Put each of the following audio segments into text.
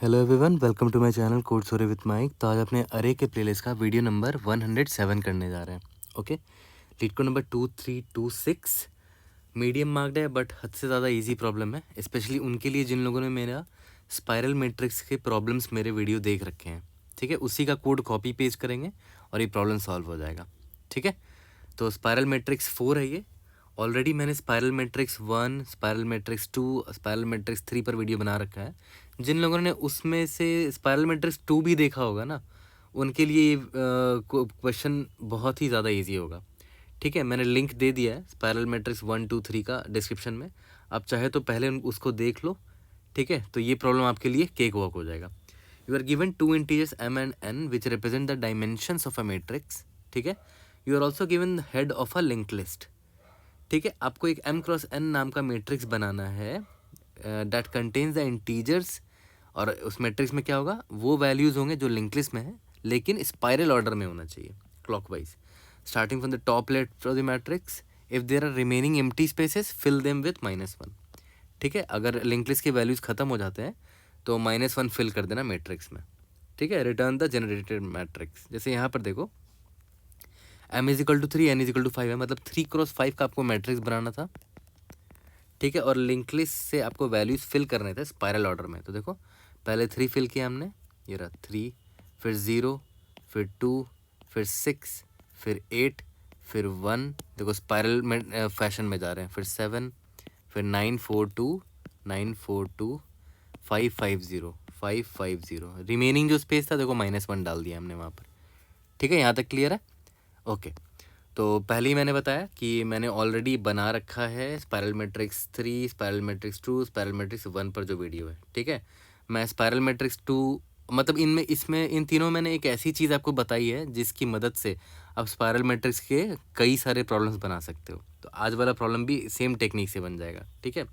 Hello everyone, welcome to my channel code story with Mik. तो आज अपने अरे के प्लेलिस्ट का वीडियो नंबर 107 करने जा रहे हैं। Okay, leet code number 2326 medium marked है, बट हद से ज़्यादा इजी प्रॉब्लम है, स्पेशली उनके लिए जिन लोगों ने मेरा स्पाइरल मैट्रिक्स के प्रॉब्लम्स मेरे वीडियो देख रखे हैं। ठीक है, उसी का कोड कॉपी पेस्ट करेंगे और ये प्रॉब्लम सॉल्व हो जाएगा। ठीक है, तो स्पाइरल मैट्रिक्स 4 है ये। ऑलरेडी मैंने spiral matrix 1, spiral matrix 2, spiral matrix 3 पर वीडियो बना रखा है। जिन लोगों ने उसमें से स्पाइरल मैट्रिक्स 2 भी देखा होगा ना, उनके लिए ये क्वेश्चन बहुत ही ज़्यादा इजी होगा। ठीक है, मैंने लिंक दे दिया है स्पाइरल मैट्रिक्स 1, 2, 3 का डिस्क्रिप्शन में। आप चाहे तो पहले उसको देख लो। ठीक है, तो ये प्रॉब्लम आपके लिए केक वॉक हो जाएगा। You are given two integers m and n which represent the dimensions of a matrix. ठीक है, you are also given head of a link list. ठीक है, आपको एक m क्रॉस n नाम का मैट्रिक्स बनाना है दैट कंटेन्स द इंटीजर्स, और उस मैट्रिक्स में क्या होगा, वो वैल्यूज़ होंगे जो लिंक लिस्ट में है, लेकिन स्पाइरल ऑर्डर में होना चाहिए, clockwise, starting from the top left of the matrix. If there are remaining empty spaces fill them with -1। ठीक है, अगर लिंक लिस्ट के वैल्यूज़ खत्म हो जाते हैं तो -1 फिल कर देना मैट्रिक्स में। ठीक है, रिटर्न द जनरेटेड मैट्रिक्स। जैसे यहाँ पर देखो m = 3, n = 5 है, मतलब 3 क्रॉस 5 का आपको मैट्रिक्स बनाना था। ठीक है, और लिंक लिस्ट से आपको वैल्यूज़ फिल करने थे स्पाइरल ऑर्डर में। तो देखो, पहले 3 फिल किया हमने, ये रहा 3, फिर 0, फिर 2, फिर 6, फिर 8, फिर 1। देखो स्पाइरल में फैशन में जा रहे हैं। फिर 7, फिर 9, 4, 2, 9, 4, 2, 5, 5, 0, 5, 5, 0। रिमेनिंग जो स्पेस था देखो -1 डाल दिया हमने वहाँ पर। ठीक है, यहाँ तक क्लियर है? ओके, तो पहले ही मैंने बताया कि मैंने ऑलरेडी बना रखा है spiral matrix 3, spiral matrix 2, spiral matrix 1 पर जो वीडियो है। ठीक है, मैं स्पाइरल मैट्रिक्स 2, मतलब इसमें इन तीनों मैंने एक ऐसी चीज़ आपको बताई है जिसकी मदद से आप स्पाइरल मैट्रिक्स के कई सारे प्रॉब्लम्स बना सकते हो। तो आज वाला प्रॉब्लम भी सेम टेक्निक से बन जाएगा। ठीक है,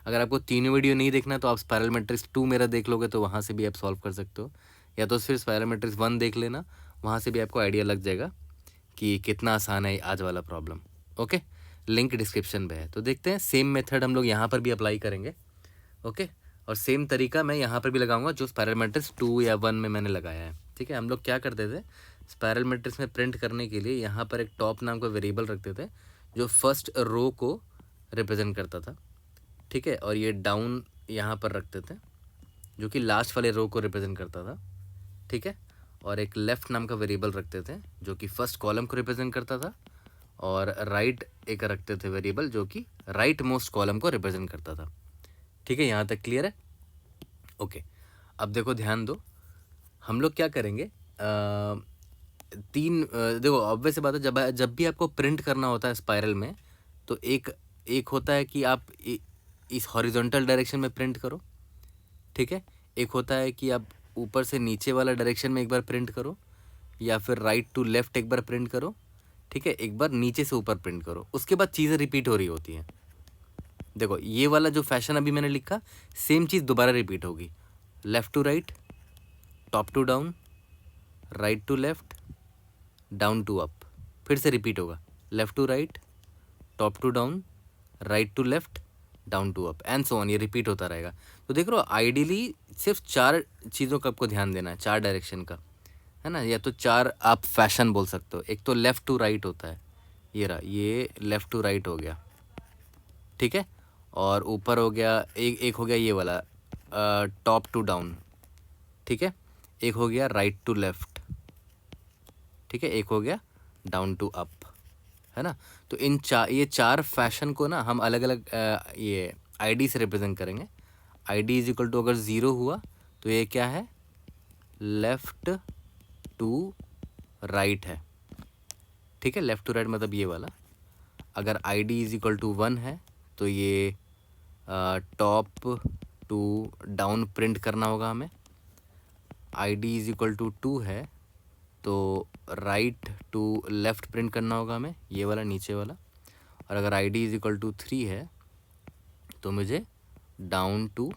अगर आपको तीनों वीडियो नहीं देखना तो आप स्पाइरल मैट्रिक्स 2 मेरा देख लोगे तो वहाँ से भी आप सॉल्व कर सकते हो, या तो फिर स्पाइरल मैट्रिक्स 1 देख लेना, वहाँ से भी आपको आइडिया लग जाएगा कि कितना आसान है आज वाला प्रॉब्लम। ओके, लिंक डिस्क्रिप्शन में है। तो देखते हैं, सेम मेथड हम लोग यहाँ पर भी अप्लाई करेंगे। ओके, और सेम तरीका मैं यहाँ पर भी लगाऊंगा जो स्पाइरल मैट्रिक्स 2 या 1 में मैंने लगाया है। ठीक है, हम लोग क्या करते थे, स्पाइरल मैट्रिक्स में प्रिंट करने के लिए यहाँ पर एक टॉप नाम का वेरिएबल रखते थे जो फर्स्ट रो को रिप्रेजेंट करता था। ठीक है, और ये डाउन यहाँ पर रखते थे जो कि लास्ट वाले रो को रिप्रेजेंट करता था। ठीक है, और एक लेफ़्ट नाम का वेरिएबल रखते थे जो कि फर्स्ट कॉलम को रिप्रेजेंट करता था, और राइट एक रखते थे वेरिएबल जो कि राइट मोस्ट कॉलम को रिप्रेजेंट करता था। ठीक है, यहाँ तक क्लियर है? ओके, अब देखो ध्यान दो, हम लोग क्या करेंगे, देखो ऑब्वियस सी बात है, जब भी आपको प्रिंट करना होता है स्पाइरल में, तो एक होता है कि आप इस हॉरिजॉन्टल डायरेक्शन में प्रिंट करो। ठीक है, एक होता है कि आप ऊपर से नीचे वाला डायरेक्शन में एक बार प्रिंट करो, या फिर राइट टू लेफ़्ट एक बार प्रिंट करो। ठीक है, एक बार नीचे से ऊपर प्रिंट करो, उसके बाद चीज़ें रिपीट हो रही होती हैं। देखो ये वाला जो फैशन अभी मैंने लिखा, सेम चीज़ दोबारा रिपीट होगी, left to right, top to down, right to left, down to up, फिर से रिपीट होगा, left to right, top to down, right to left, down to up, and so on. ये repeat होता रहेगा। तो देख लो, आइडियली सिर्फ 4 चीज़ों का आपको ध्यान देना है, 4 डायरेक्शन का, है ना, या तो 4 आप फैशन बोल सकते हो। एक तो लेफ़्ट टू राइट होता है, ये रहा, ये लेफ़्ट टू राइट हो गया। ठीक है, और ऊपर हो गया एक हो गया ये वाला टॉप टू डाउन। ठीक है, एक हो गया राइट टू लेफ़्ट। ठीक है, एक हो गया डाउन टू अप, है ना। तो ये 4 फैशन को ना हम अलग अलग ये ID से रिप्रेजेंट करेंगे। ID = अगर 0 हुआ तो ये क्या है, लेफ़्ट टू राइट है। ठीक है, लेफ़्ट टू राइट मतलब ये वाला। अगर ID = 1 है तो ये टॉप टू डाउन प्रिंट करना होगा हमें। ID = 2 है तो राइट टू लेफ़्ट प्रिंट करना होगा हमें, ये वाला नीचे वाला। और अगर ID = 3 है तो मुझे डाउन टू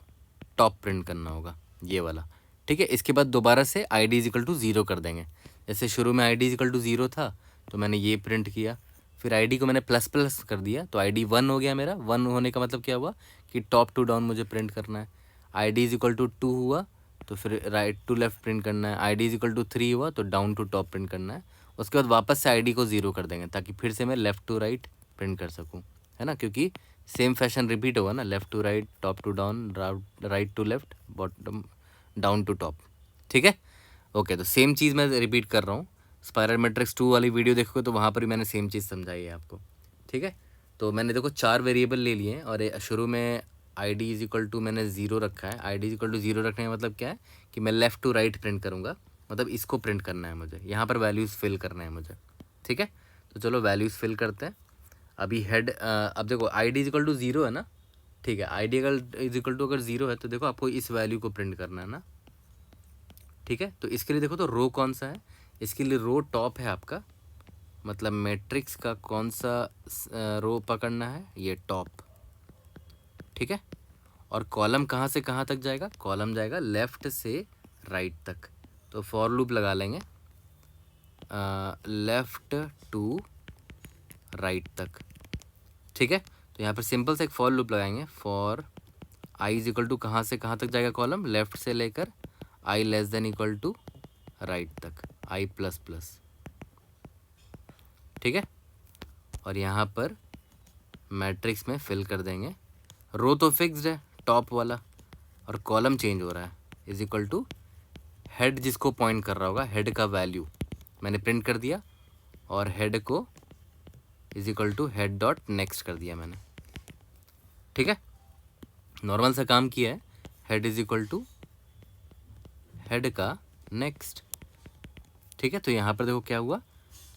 टॉप प्रिंट करना होगा, ये वाला। ठीक है, इसके बाद दोबारा से ID = 0 कर देंगे। जैसे शुरू में ID = 0 था तो मैंने ये प्रिंट किया, फिर ID को मैंने प्लस प्लस कर दिया तो ID 1 हो गया मेरा। 1 होने का मतलब क्या हुआ कि टॉप टू डाउन मुझे प्रिंट करना है। ID = 2 हुआ तो फिर राइट टू लेफ्ट प्रिंट करना है। I D is equal to 3 हुआ तो डाउन टू टॉप प्रिंट करना है। उसके बाद वापस से आई डी को 0 कर देंगे ताकि फिर से मैं लेफ़्ट टू राइट प्रिंट कर सकूँ, है ना, क्योंकि सेम फैशन रिपीट होगा ना, left to right, top to down, right to left, bottom down to top. ठीक है, ओके। तो सेम चीज़ मैं रिपीट कर रहा हूँ। स्पाइरल मैट्रिक्स 2 वाली वीडियो देखोगे तो वहाँ पर भी मैंने सेम चीज़ समझाई है आपको। ठीक है, तो मैंने देखो 4 वेरिएबल ले लिए हैं और शुरू में I D is equal to मैंने 0 रखा है। I D is equal to 0 रखने का मतलब क्या है कि मैं लेफ़्ट टू राइट प्रिंट करूँगा, मतलब इसको प्रिंट करना है मुझे, यहाँ पर वैल्यूज़ फिल करना है मुझे। ठीक है, तो चलो वैल्यूज़ फिल करते हैं। अभी हेड अब देखो I D is equal to 0 है ना, ठीक है। I D is equal to अगर 0 है तो देखो आपको इस वैल्यू को प्रिंट करना है ना। ठीक है, तो इसके लिए देखो तो रो कौन सा है, इसके लिए रो टॉप है आपका, मतलब मैट्रिक्स का कौन सा रो पकड़ना है, ये टॉप। ठीक है, और कॉलम कहाँ से कहाँ तक जाएगा, कॉलम जाएगा लेफ़्ट से राइट तक। तो फॉर लूप लगा लेंगे लेफ़्ट टू राइट तक। ठीक है, तो यहाँ पर सिंपल से एक फॉर लूप लगाएंगे। For I is equal to कहाँ से कहाँ तक जाएगा कॉलम, लेफ़्ट से लेकर I less than equal to right तक, आई प्लस प्लस। ठीक है, और यहाँ पर मैट्रिक्स में फिल कर देंगे। रो तो फिक्स्ड है टॉप वाला, और कॉलम चेंज हो रहा है, इज इक्वल टू हेड जिसको पॉइंट कर रहा होगा, हेड का वैल्यू मैंने प्रिंट कर दिया, और हेड को is equal to head dot next कर दिया मैंने। ठीक है, नॉर्मल सा काम किया है, head is equal to head का नेक्स्ट। ठीक है, तो यहाँ पर देखो क्या हुआ,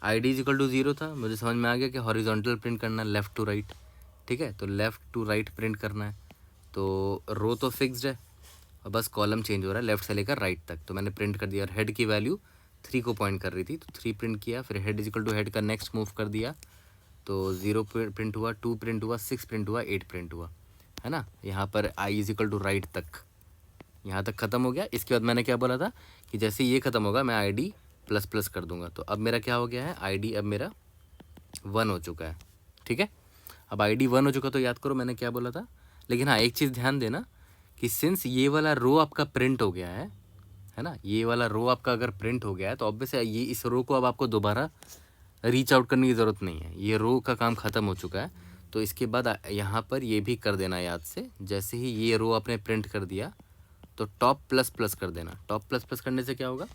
I D is equal to 0 था, मुझे समझ में आ गया कि हॉरिजॉन्टल प्रिंट करना है लेफ़्ट टू राइट। ठीक है, तो लेफ़्ट टू राइट प्रिंट करना है, तो रो तो फिक्स्ड है और बस कॉलम चेंज हो रहा है लेफ़्ट से लेकर राइट तक। तो मैंने प्रिंट कर दिया, और हेड की वैल्यू 3 को पॉइंट कर रही थी तो 3 प्रिंट किया। फिर head is equal to head का नेक्स्ट मूव कर दिया, तो 0 प्रिंट हुआ, 2 प्रिंट हुआ, 6 प्रिंट हुआ, 8 प्रिंट हुआ, है ना। यहाँ पर आई इज इक्वल टू राइट तक, यहाँ तक ख़त्म हो गया। इसके बाद मैंने क्या बोला था कि जैसे ये ख़त्म होगा मैं आई डी प्लस प्लस कर दूंगा। तो अब मेरा क्या हो गया है, आई डी अब मेरा 1 हो चुका है। ठीक है, अब आई डी 1 हो चुका, तो याद करो मैंने क्या बोला था। लेकिन हाँ, एक चीज़ ध्यान देना कि सिंस ये वाला रो आपका प्रिंट हो गया है ना, ये वाला रो आपका अगर प्रिंट हो गया है तो ऑब्वियस है ये इस रो को अब आपको दोबारा रीच आउट करने की ज़रूरत नहीं है, ये रो का काम ख़त्म हो चुका है। तो इसके बाद यहाँ पर ये भी कर देना याद से, जैसे ही ये रो आपने प्रिंट कर दिया तो टॉप प्लस प्लस कर देना। टॉप प्लस प्लस करने से क्या होगा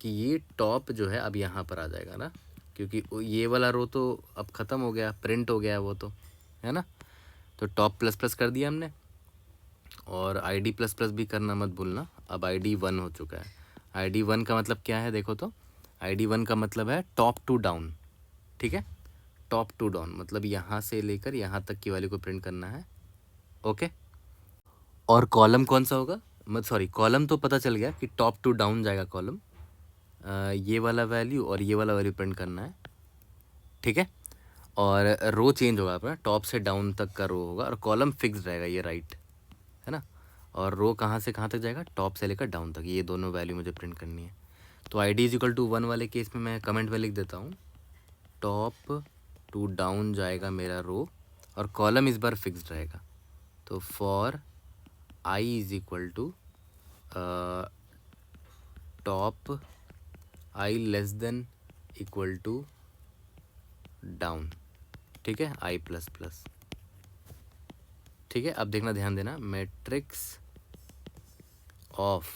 कि ये टॉप जो है अब यहाँ पर आ जाएगा ना, क्योंकि ये वाला रो तो अब ख़त्म हो गया, प्रिंट हो गया वो तो, है ना। तो टॉप प्लस प्लस कर दिया हमने, और आई डी प्लस प्लस भी करना मत भूलना। अब आई डी 1 हो चुका है। आई डी 1 का मतलब क्या है देखो तो, आई डी 1 का मतलब है टॉप टू डाउन। ठीक है, टॉप टू डाउन मतलब यहाँ से लेकर यहाँ तक की वैल्यू को प्रिंट करना है। ओके, और कॉलम कौन सा होगा, मत सॉरी, कॉलम तो पता चल गया कि टॉप टू डाउन जाएगा कॉलम, ये वाला वैल्यू और ये वाला वैल्यू प्रिंट करना है। ठीक है, और रो चेंज होगा अपना, टॉप से डाउन तक का रो होगा, और कॉलम फिक्स रहेगा ये राइट, है ना। और रो कहाँ से कहाँ तक जाएगा, टॉप से लेकर डाउन तक, ये दोनों वैल्यू मुझे प्रिंट करनी है। तो I D is equal to 1 वाले केस में मैं कमेंट में लिख देता हूँ, टॉप टू डाउन जाएगा मेरा रो, और कॉलम इस बार फिक्स्ड रहेगा। तो for I is equal to top I less than equal to down. ठीक है, आई प्लस प्लस। ठीक है, अब देखना, ध्यान देना, मैट्रिक्स ऑफ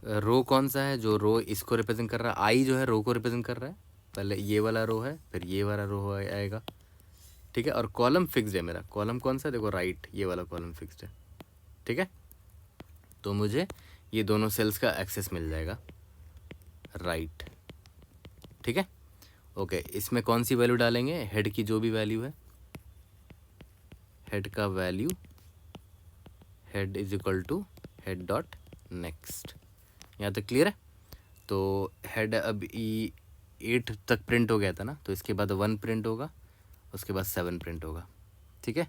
रो कौन सा है, जो रो इसको रिप्रेजेंट कर रहा है, आई जो है रो को रिप्रेजेंट कर रहा है, पहले ये वाला रो है फिर ये वाला रो आएगा। ठीक है, और कॉलम फिक्स्ड है मेरा, कॉलम कौन सा है देखो, राइट, ये वाला कॉलम फिक्स्ड है। ठीक है, तो मुझे ये दोनों सेल्स का एक्सेस मिल जाएगा राइट। ठीक है, ओके, इसमें कौन सी वैल्यू डालेंगे, हेड की जो भी वैल्यू है, हेड का value, head is equal to head dot next. यहाँ तक क्लियर है। तो हेड अब 8 तक प्रिंट हो गया था ना, तो इसके बाद 1 प्रिंट होगा, उसके बाद 7 प्रिंट होगा। ठीक है,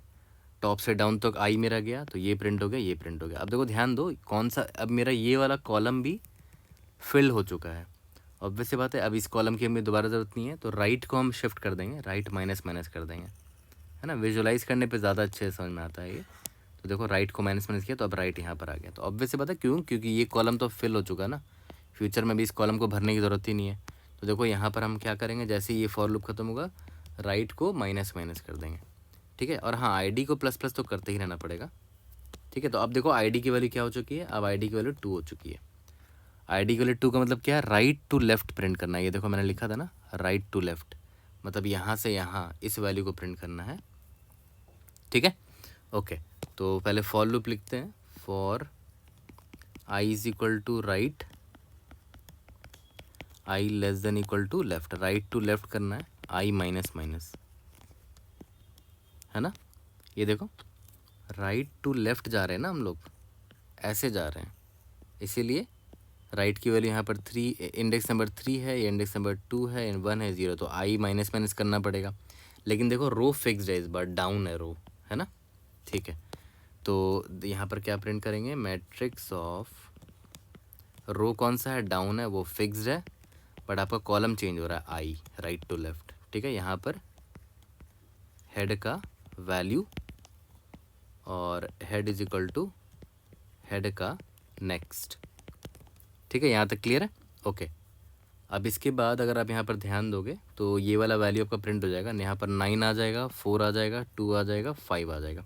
टॉप से डाउन तक आई मेरा गया, तो ये प्रिंट हो गया, ये प्रिंट हो गया। अब देखो ध्यान दो कौन सा, अब मेरा ये वाला कॉलम भी फिल हो चुका है। ऑब्वियस सी बात है, अब इस कॉलम की हमें दोबारा ज़रूरत नहीं है, तो राइट को हम शिफ्ट कर देंगे, राइट माइनस माइनस कर देंगे, है ना। विजुलाइज करने पे ज़्यादा अच्छे समझ में आता है ये। तो देखो राइट को माइनस माइनस किया तो अब राइट यहाँ पर आ गया। तो ऑब्वियस से पता क्यों, क्योंकि ये कॉलम तो फिल हो चुका है ना, फ्यूचर में भी इस कॉलम को भरने की ज़रूरत ही नहीं है। तो देखो यहाँ पर हम क्या करेंगे, जैसे ही ये फॉर लूप खत्म होगा राइट को माइनस माइनस कर देंगे, ठीक है। और हाँ, आईडी को प्लस प्लस तो करते ही रहना पड़ेगा, ठीक है। तो अब देखो आईडी की वैल्यू क्या हो चुकी है, अब आईडी की वैल्यू 2 हो चुकी है। आईडी की वैल्यू 2 का मतलब क्या है, राइट टू लेफ्ट प्रिंट करना है। ये देखो मैंने लिखा था ना, राइट टू लेफ्ट, मतलब यहाँ से यहाँ इस वैल्यू को प्रिंट करना है, ठीक है। ओके, तो पहले फॉर लूप लिखते हैं, for I is equal to right, I less than equal to left, right to left करना है, आई माइनस माइनस, है ना। ये देखो राइट टू लेफ्ट जा रहे हैं ना हम लोग, ऐसे जा रहे हैं, इसीलिए राइट की वैल्यू यहाँ पर 3, इंडेक्स नंबर 3 है, ये इंडेक्स नंबर 2 है, 1 है, 0, तो आई माइनस माइनस करना पड़ेगा। लेकिन देखो रो फिक्स्ड है, इस बार डाउन है रो, है ना, ठीक है। तो यहाँ पर क्या प्रिंट करेंगे, मैट्रिक्स ऑफ रो कौन सा है, डाउन है, वो फिक्स्ड है, बट आपका कॉलम चेंज हो रहा है, आई राइट टू लेफ्ट, ठीक है। यहाँ पर हेड का वैल्यू और head is equal to head का नेक्स्ट, ठीक है। यहाँ तक क्लियर है, ओके। अब इसके बाद अगर आप यहाँ पर ध्यान दोगे तो ये वाला वैल्यू आपका प्रिंट हो जाएगा, यहाँ पर 9 आ जाएगा, 4 आ जाएगा, 2 आ जाएगा, 5 आ जाएगा,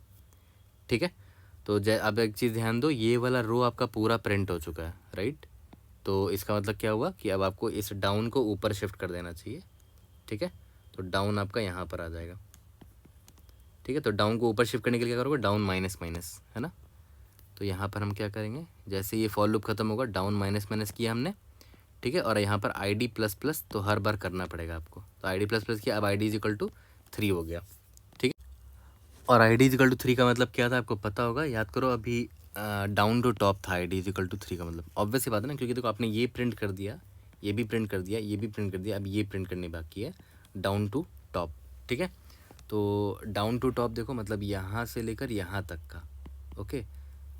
ठीक है। तो अब एक चीज़ ध्यान दो, ये वाला रो आपका पूरा प्रिंट हो चुका है, राइट। तो इसका मतलब क्या हुआ कि अब आपको इस डाउन को ऊपर शिफ्ट कर देना चाहिए, ठीक है। तो डाउन आपका यहाँ पर आ जाएगा, ठीक है। तो डाउन को ऊपर शिफ्ट करने के लिए क्या करोगे, डाउन माइनस माइनस, है ना। तो यहाँ पर हम क्या करेंगे, जैसे ये फॉर लूप खत्म होगा, डाउन माइनस माइनस किया हमने, ठीक है। और यहाँ पर आई डी प्लस प्लस तो हर बार करना पड़ेगा आपको, तो आई डी प्लस प्लस किया, अब I D is equal to 3 हो गया, ठीक है। और I D is equal to 3 का मतलब क्या था आपको पता होगा, याद करो, अभी डाउन टू टॉप था I D is equal to 3 का मतलब, ऑब्वियस सी बात है ना, क्योंकि देखो आपने ये प्रिंट कर दिया, ये भी प्रिंट कर दिया, ये भी प्रिंट कर दिया, अब ये प्रिंट करनी बाकी है, डाउन टू टॉप, ठीक है। तो डाउन टू टॉप देखो मतलब यहाँ से लेकर यहाँ तक का, ओके,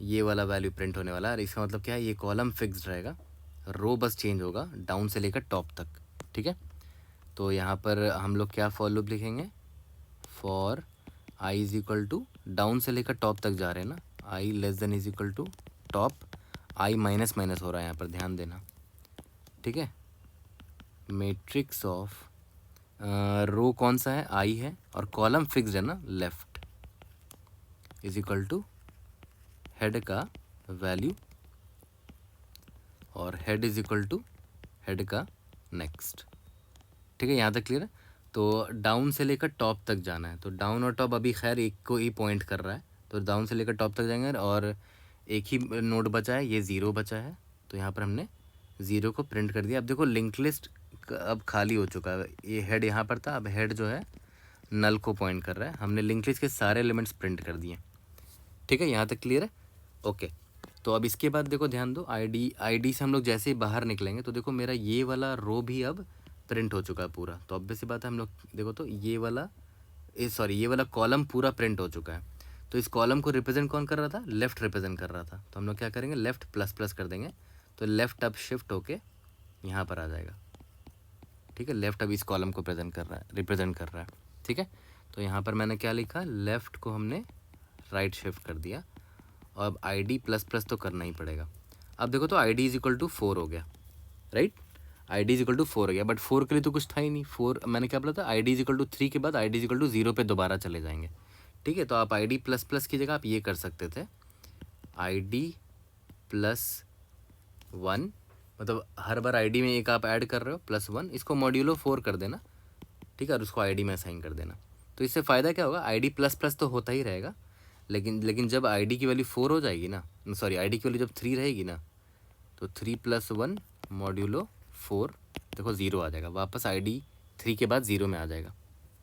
ये वाला वैल्यू प्रिंट होने वाला है। और इसका मतलब क्या है, ये कॉलम फिक्स्ड रहेगा, रो बस चेंज होगा डाउन से लेकर टॉप तक, ठीक है। तो यहाँ पर हम लोग क्या फॉर लूप लिखेंगे, for I is equal to, down से लेकर टॉप तक जा रहे हैं ना, I less than is equal to top, I minus minus हो रहा है यहाँ पर, ध्यान देना, ठीक है। मैट्रिक्स ऑफ रो कौन सा है, आई है, और कॉलम फिक्स्ड है ना, left, is equal to head का वैल्यू और head is equal to head का नेक्स्ट, ठीक है। यहाँ तक क्लियर है। तो डाउन से लेकर टॉप तक जाना है, तो डाउन और टॉप अभी खैर एक को ही पॉइंट कर रहा है, तो डाउन से लेकर टॉप तक जाएंगे, और एक ही नोड बचा है, ये 0 बचा है, तो यहाँ पर हमने 0 को प्रिंट कर दिया। अब देखो लिंक लिस्ट अब खाली हो चुका है, ये हेड यहाँ पर था, अब हेड जो है नल को पॉइंट कर रहा है, हमने लिंक लिस्ट के सारे एलिमेंट्स प्रिंट कर दिए, ठीक है। यहाँ तक क्लियर है, ओके। तो अब इसके बाद देखो ध्यान दो, आईडी से हम लोग जैसे ही बाहर निकलेंगे तो देखो मेरा ये वाला रो भी अब प्रिंट हो चुका है पूरा, तो ऑब्वियस सी बात है हम लोग देखो तो ये वाला ये वाला कॉलम पूरा प्रिंट हो चुका है। तो इस कॉलम को रिप्रेजेंट कौन कर रहा था, लेफ्ट रिप्रेजेंट कर रहा था, तो हम लोग क्या करेंगे, लेफ्ट प्लस प्लस कर देंगे, तो लेफ्ट अब शिफ्ट होके यहाँ पर आ जाएगा, ठीक है। लेफ्ट अब इस कॉलम को रिप्रेजेंट कर रहा है, ठीक है। तो यहाँ पर मैंने क्या लिखा, लेफ्ट को हमने राइट शिफ्ट कर दिया, और अब आई डी प्लस प्लस तो करना ही पड़ेगा। अब देखो तो I D is equal to 4 हो गया, right, I D is equal to 4 हो गया, बट 4 के लिए तो कुछ था ही नहीं, 4 मैंने क्या बोला था, I D is equal to 3 के बाद I D is equal to 0 पे दोबारा चले जाएंगे, ठीक है। तो आप आई डी प्लस प्लस की जगह आप ये कर सकते थे, आई डी प्लस 1, मतलब हर बार आई डी में एक आप ऐड कर रहे हो, +1, इसको मॉड्यूलो 4 कर देना, ठीक है, और उसको आई डी में असाइन कर देना। तो इससे फ़ायदा क्या होगा, आई डी प्लस प्लस तो होता ही रहेगा, लेकिन जब आई डी की वैल्यू 4 हो जाएगी ना, सॉरी आई डी की वैल्यू जब 3 रहेगी ना, तो 3 + 1 मॉड्यूलो 4 देखो 0 आ जाएगा, वापस आई डी 3 के बाद 0 में आ जाएगा,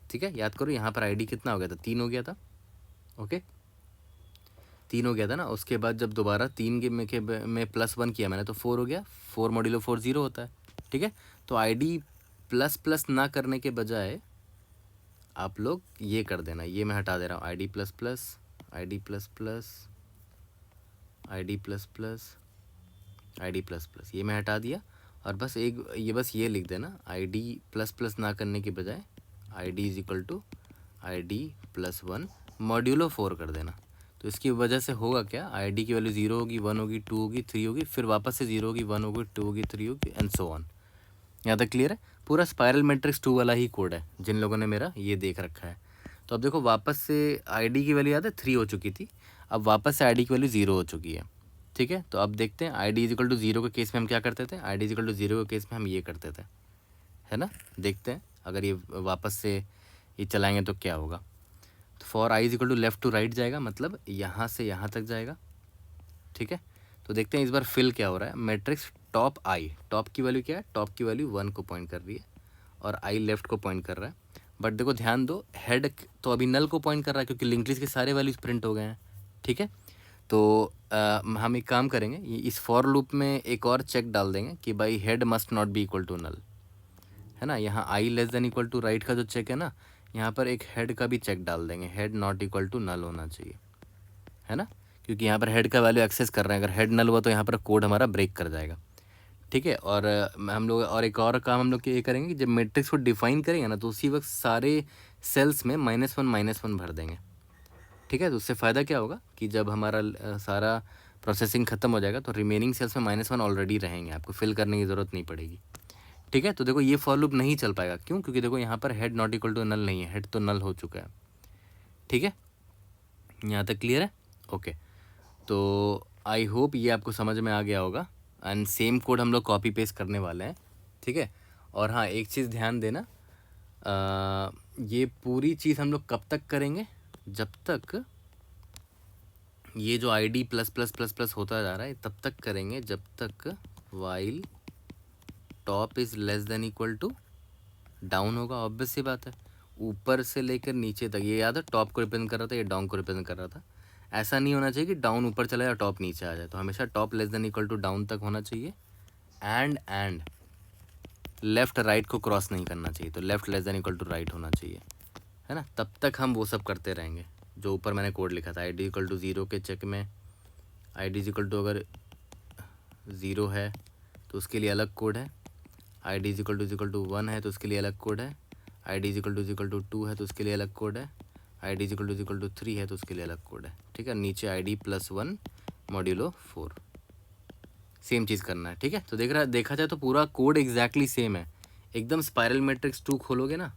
ठीक है। याद करो यहाँ पर आई डी कितना हो गया था, 3 हो गया था, ओके, 3 हो गया था ना। उसके बाद जब दोबारा 3 के में +1 किया मैंने तो 4 हो गया, 4 मॉड्यूलो 4 0 होता है, ठीक है। तो आई डी प्लस प्लस ना करने के बजाय आप लोग ये कर देना, ये मैं हटा दे रहा हूँ, आई डी प्लस प्लस, आई डी प्लस प्लस, आई डी प्लस प्लस, आई डी प्लस प्लस, ये मैं हटा दिया, और बस ये लिख देना, आई डी प्लस प्लस ना करने के बजाय I D is equal to I D +1 modulo 4 कर देना। तो इसकी वजह से होगा क्या, आईडी की वैल्यू 0 होगी, 1 होगी, 2 होगी, 3 होगी, फिर वापस से 0 होगी, 1 होगी, 2 होगी, 3 होगी एंड सो ऑन। यहाँ तक क्लियर है? पूरा स्पायरल मैट्रिक्स 2 वाला ही कोड है जिन लोगों ने मेरा ये देख रखा है। तो अब देखो वापस से आईडी की वैल्यू याद है 3 हो चुकी थी, अब वापस से आईडी की वैल्यू 0 हो चुकी है। ठीक है, तो अब देखते हैं आई डी इजिकल टू 0 के केस में हम क्या करते थे, आई डी इजिकल टू 0 के केस में हम ये करते थे, है ना। देखते हैं अगर ये वापस से ये चलाएंगे तो क्या होगा। तो for I is equal to left to right जाएगा, मतलब यहाँ से यहाँ तक जाएगा। ठीक है, तो देखते हैं इस बार फिल क्या हो रहा है। मैट्रिक्स टॉप आई, टॉप की वैल्यू क्या है, टॉप की वैल्यू 1 को पॉइंट कर रही है और आई लेफ्ट को पॉइंट कर रहा है। बट देखो ध्यान दो, हेड तो अभी नल को पॉइंट कर रहा है क्योंकि लिंक लिस्ट के सारे वैल्यूज प्रिंट हो गए हैं। ठीक है, तो हम एक काम करेंगे, इस फॉर लूप में एक और चेक डाल देंगे कि भाई head must not be equal to null, है ना। यहाँ I less than equal to right का जो चेक है ना, यहाँ पर एक हेड का भी चेक डाल देंगे, head not equal to null होना चाहिए, है ना, क्योंकि यहाँ पर हेड का वैल्यू एक्सेस कर रहे हैं। अगर हेड नल हुआ तो यहाँ पर कोड हमारा ब्रेक कर जाएगा। ठीक है, और हम लोग और एक और काम हम लोग ये करेंगे कि जब मैट्रिक्स को डिफाइन करेंगे ना, तो उसी वक्त सारे सेल्स में -1 भर देंगे। ठीक है, तो उससे फ़ायदा क्या होगा कि जब हमारा सारा प्रोसेसिंग ख़त्म हो जाएगा तो रिमेनिंग सेल्स में -1 ऑलरेडी रहेंगे, आपको फिल करने की ज़रूरत नहीं पड़ेगी। ठीक है, तो देखो ये फॉर लूप नहीं चल पाएगा, क्यों, क्योंकि देखो यहाँ पर head not equal to null नहीं है, हेड तो नल हो चुका है। ठीक है, यहाँ तक क्लियर है? ओके, तो आई होप ये आपको समझ में आ गया होगा। एंड सेम कोड हम लोग कॉपी पेस्ट करने वाले हैं। ठीक है, और हाँ एक चीज़ ध्यान देना, ये पूरी चीज़ हम लोग कब तक करेंगे, जब तक ये जो I D plus plus plus plus होता जा रहा है तब तक करेंगे, जब तक while top is less than equal to down होगा। ऑब्वियस सी बात है, ऊपर से लेकर नीचे तक, ये याद है टॉप को रिप्रेजेंट कर रहा था, ये डाउन को रिप्रेजेंट कर रहा था। ऐसा नहीं होना चाहिए कि डाउन ऊपर चला जाए और टॉप नीचे आ जाए, तो हमेशा top less than equal to down तक होना चाहिए। एंड लेफ़्ट राइट को क्रॉस नहीं करना चाहिए, तो left less than equal to right होना चाहिए, है ना। तब तक हम वो सब करते रहेंगे जो ऊपर मैंने कोड लिखा था। आई डी इक्वल टू 0 के चेक में आई डी इक्वल टू अगर 0 है तो उसके लिए अलग कोड है, आई डी इक्वल टू 1 है तो उसके लिए अलग कोड है, आई डी इक्वल टू 2 है तो उसके लिए अलग कोड है, आई डी इक्वल टू 3 है तो उसके लिए अलग कोड है। ठीक है, नीचे आई डी +1 मॉड्यूलो 4 सेम चीज़ करना है। ठीक है, तो देखा जाए तो पूरा कोड एग्जैक्टली सेम है एकदम। स्पायरल मैट्रिक्स 2 खोलोगे ना,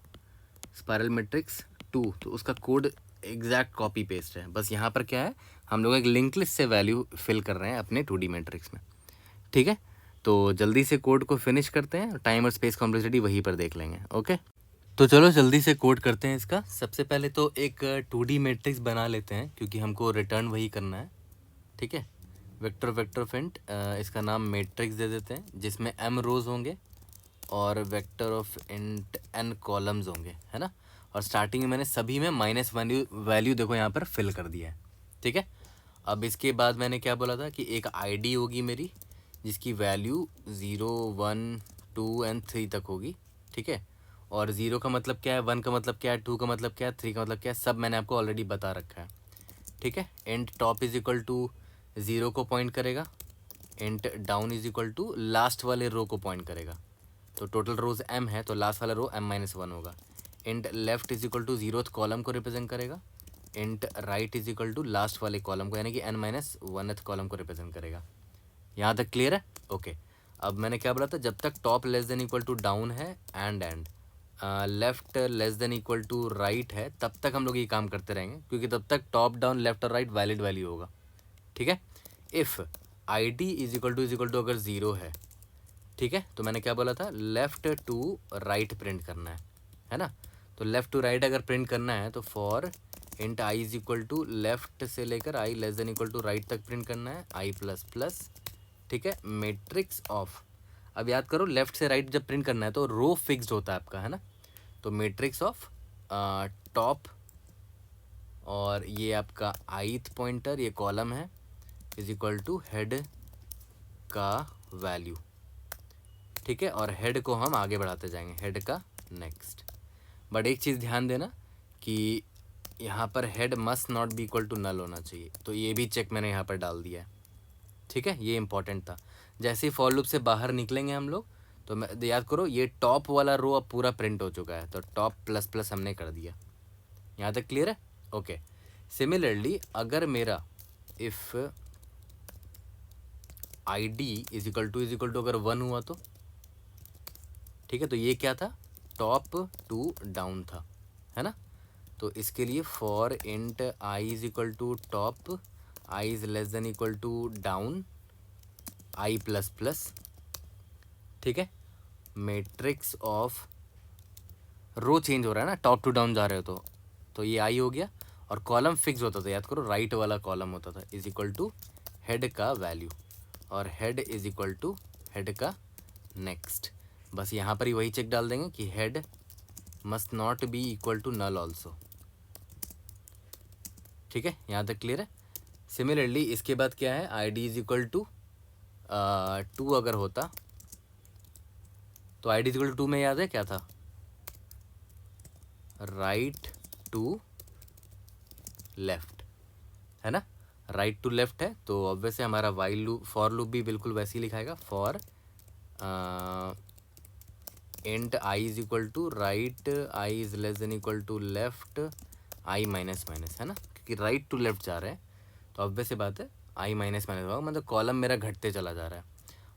स्पायरल मैट्रिक्स 2, तो उसका कोड एग्जैक्ट कॉपी पेस्ट है। बस यहाँ पर क्या है, हम लोग एक लिंक लिस्ट से वैल्यू फिल कर रहे हैं अपने 2D मैट्रिक्स में। ठीक है, तो जल्दी से कोड को फिनिश करते हैं, टाइम और स्पेस कॉम्प्लेक्सिटी वहीं पर देख लेंगे। ओके, तो चलो जल्दी से कोड करते हैं इसका। सबसे पहले तो एक 2D मैट्रिक्स बना लेते हैं क्योंकि हमको रिटर्न वही करना है। ठीक है, वेक्टर फेंट इसका नाम मैट्रिक्स दे देते हैं, जिसमें m रोज़ होंगे और vector of int n columns होंगे, है ना। और स्टार्टिंग में मैंने सभी में -1 वैल्यू देखो यहाँ पर फिल कर दिया है। ठीक है, अब इसके बाद मैंने क्या बोला था कि एक आईडी होगी मेरी जिसकी वैल्यू 0, 1, 2 एंड 3 तक होगी। ठीक है, और 0 का मतलब क्या है, 1 का मतलब क्या है, 2 का मतलब क्या है, 3 का मतलब क्या है, सब मैंने आपको ऑलरेडी बता रखा है। ठीक है, int top is equal to 0 को पॉइंट करेगा, int down is equal to last वाले रो को पॉइंट करेगा। तो टोटल रोज m है तो लास्ट वाला रो m-1 होगा। Int left is equal to 0th column को रिप्रेजेंट करेगा, int right is equal to last वाले कॉलम को यानी कि n-1th कॉलम को रिप्रेजेंट करेगा। यहाँ तक क्लियर है? ओके, अब मैंने क्या बोला था, जब तक top less than equal to down है and left less than equal to right है, तब तक हम लोग ये काम करते रहेंगे क्योंकि तब तक टॉप डाउन लेफ्ट और राइट वैलिड वैल्यू होगा। ठीक है, if I D is equal to अगर 0 है, ठीक है, तो मैंने क्या बोला था, लेफ़्ट टू राइट प्रिंट करना है ना। तो लेफ़्ट टू राइट अगर प्रिंट करना है तो for int I is equal to left से लेकर I less than equal to right तक प्रिंट करना है, आई प्लस प्लस। ठीक है, मैट्रिक्स ऑफ, अब याद करो लेफ्ट से राइट जब प्रिंट करना है तो रो फिक्स्ड होता है आपका, है ना। तो मैट्रिक्स ऑफ टॉप और ये आपका ith पॉइंटर, ये कॉलम है, इज इक्वल टू हेड का वैल्यू। ठीक है, और हेड को हम आगे बढ़ाते जाएंगे, हेड का नेक्स्ट। बट एक चीज़ ध्यान देना कि यहाँ पर head must not be equal to null होना चाहिए, तो ये भी चेक मैंने यहाँ पर डाल दिया है। ठीक है, ये इंपॉर्टेंट था। जैसे ही फॉर लूप से बाहर निकलेंगे हम लोग तो मैं याद करो ये टॉप वाला रो अब पूरा प्रिंट हो चुका है, तो टॉप प्लस प्लस हमने कर दिया। यहाँ तक क्लियर है? ओके, सिमिलरली अगर मेरा if I D is equal to अगर 1 हुआ तो ठीक है, तो ये क्या था, टॉप टू डाउन था, है ना। तो इसके लिए for int I is equal to top, I is less than equal to down, I plus plus, ठीक है। मैट्रिक्स ऑफ रो चेंज हो रहा है ना, टॉप टू डाउन जा रहे हो तो ये आई हो गया, और कॉलम फिक्स होता था, याद करो राइट वाला कॉलम होता था, इज इक्वल टू हेड का वैल्यू, और head is equal to head का नेक्स्ट। बस यहाँ पर ही वही चेक डाल देंगे कि head must not be equal to null also, ठीक है, यहाँ तक क्लियर है। सिमिलरली इसके बाद क्या है, I D is equal to 2 अगर होता तो I D is equal to 2 में याद है क्या था, राइट टू लेफ्ट, है ना, राइट टू लेफ्ट है, तो ऑब्वियसली हमारा वाइल लूप फॉर लूप भी बिल्कुल वैसे ही लिखाएगा, for int I is equal to right, I is less than equal to left, I minus minus, है ना, क्योंकि राइट टू लेफ्ट जा रहे हैं तो ऑब्वियसली बात है आई माइनस माइनस होगा, मतलब कॉलम मेरा घटते चला जा रहा है।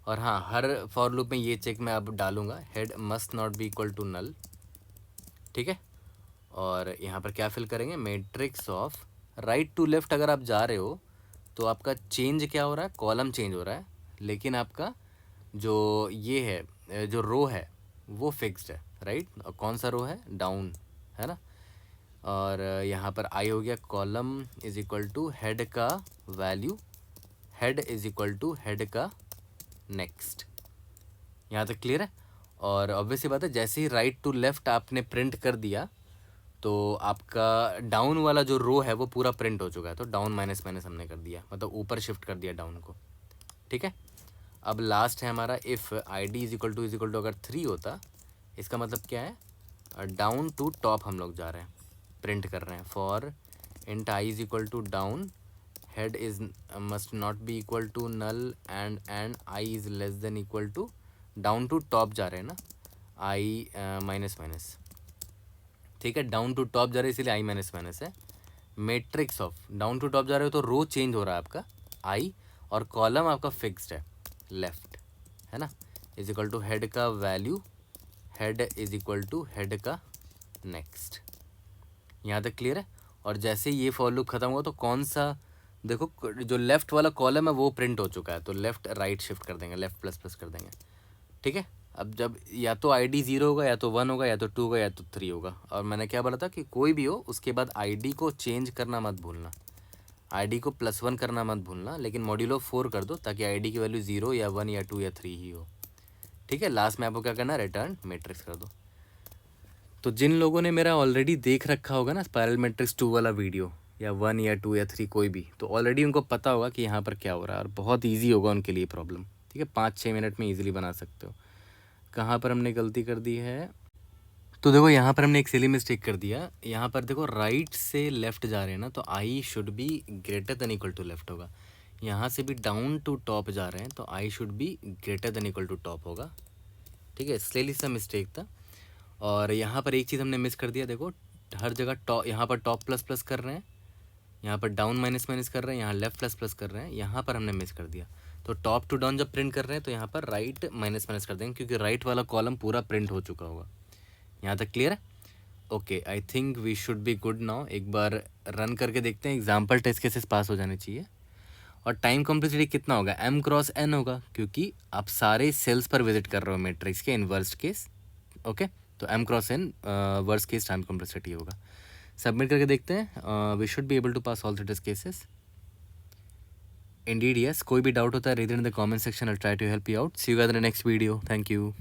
और हाँ, हर फॉर लूप में ये चेक मैं अब डालूंगा, head must not be equal to null, ठीक है। और यहाँ पर क्या फिल करेंगे, matrix of right to left अगर आप जा रहे हो तो आपका चेंज क्या हो रहा है, कॉलम चेंज हो रहा है, लेकिन आपका जो ये है जो रो है वो फिक्स्ड है, राइट। और कौन सा रो है, डाउन, है ना। और यहाँ पर आई हो गया, column is equal to head का value, head is equal to head का नेक्स्ट, यहाँ तक क्लियर है। और ऑब्वियसली बात है, जैसे ही राइट टू लेफ्ट आपने प्रिंट कर दिया तो आपका डाउन वाला जो रो है वो पूरा प्रिंट हो चुका है, तो डाउन माइनस माइनस हमने कर दिया, मतलब ऊपर शिफ्ट कर दिया डाउन को, ठीक है। अब लास्ट है हमारा if I D is equal to अगर 3 होता, इसका मतलब क्या है, डाउन टू टॉप हम लोग जा रहे हैं, प्रिंट कर रहे हैं, for int I is equal to down, head is must not be equal to null, and I is less than equal to, down to top जा रहे हैं ना, आई माइनस माइनस, ठीक है, डाउन टू टॉप जा रहे हैं इसीलिए आई माइनस माइनस है। Matrix of down to top जा रहे हो तो रो चेंज हो रहा है आपका आई, और कॉलम आपका फिक्स्ड है लेफ्ट, है ना, इज इक्वल टू हेड का value, head is equal to head का नेक्स्ट, यहाँ तक क्लियर है। और जैसे ये फॉर लूप खत्म हुआ तो कौन सा, देखो जो लेफ्ट वाला कॉलम है वो प्रिंट हो चुका है, तो लेफ्ट राइट शिफ्ट कर देंगे, लेफ्ट प्लस प्लस कर देंगे, ठीक है। अब जब या तो आई डी 0 होगा, या तो 1 होगा, या तो 2 होगा, या तो 3 होगा, और मैंने क्या बोला था कि कोई भी हो उसके बाद आई डी को चेंज करना मत भूलना, आई डी को +1 करना मत भूलना, लेकिन मॉड्यूलो 4 कर दो ताकि आई डी की वैल्यू 0 या 1 या 2 या 3 ही हो, ठीक है। लास्ट में आपको क्या करना है, रिटर्न मैट्रिक्स कर दो। तो जिन लोगों ने मेरा ऑलरेडी देख रखा होगा ना स्पायरल मैट्रिक्स 2 वाला वीडियो, या 1 या 2 या 3 कोई भी, तो ऑलरेडी उनको पता होगा कि यहाँ पर क्या हो रहा है, और बहुत ईजी होगा उनके लिए प्रॉब्लम, ठीक है, 5-6 मिनट में ईजिली बना सकते हो। कहाँ पर हमने गलती कर दी है, तो देखो यहाँ पर हमने एक सिली मिस्टेक कर दिया, यहाँ पर देखो राइट से लेफ्ट जा रहे हैं ना, तो I should be greater than equal to left होगा, यहाँ से भी डाउन टू टॉप जा रहे हैं तो I should be greater than equal to top होगा, ठीक है, इसलिए सा मिस्टेक था। और यहाँ पर एक चीज़ हमने मिस कर दिया, देखो हर जगह टॉप, यहाँ पर टॉप प्लस प्लस कर रहे हैं, यहाँ पर डाउन माइनस माइनस कर रहे हैं, यहाँ लेफ्ट प्लस प्लस कर रहे हैं, यहाँ पर हमने मिस कर दिया। तो टॉप टू डाउन जब प्रिंट कर रहे हैं तो यहाँ पर राइट माइनस माइनस कर देंगे, क्योंकि राइट वाला कॉलम पूरा प्रिंट हो चुका होगा। यहाँ तक क्लियर है, okay, I think we should be good now. एक बार रन करके देखते हैं, एग्जाम्पल टेस्ट केसेस पास हो जाने चाहिए। और टाइम कॉम्प्लेक्सिटी कितना होगा, m×n होगा, क्योंकि आप सारे सेल्स पर विजिट कर रहे हो मैट्रिक्स के इन वर्स्ट केस, ओके, तो m×n worst case time complexity होगा। सबमिट करके देखते हैं, we should be able to pass all the test cases. Indeed yes. कोई भी डाउट होता है read in the comment section, I try to help you out. See you guys in the next video, thank you.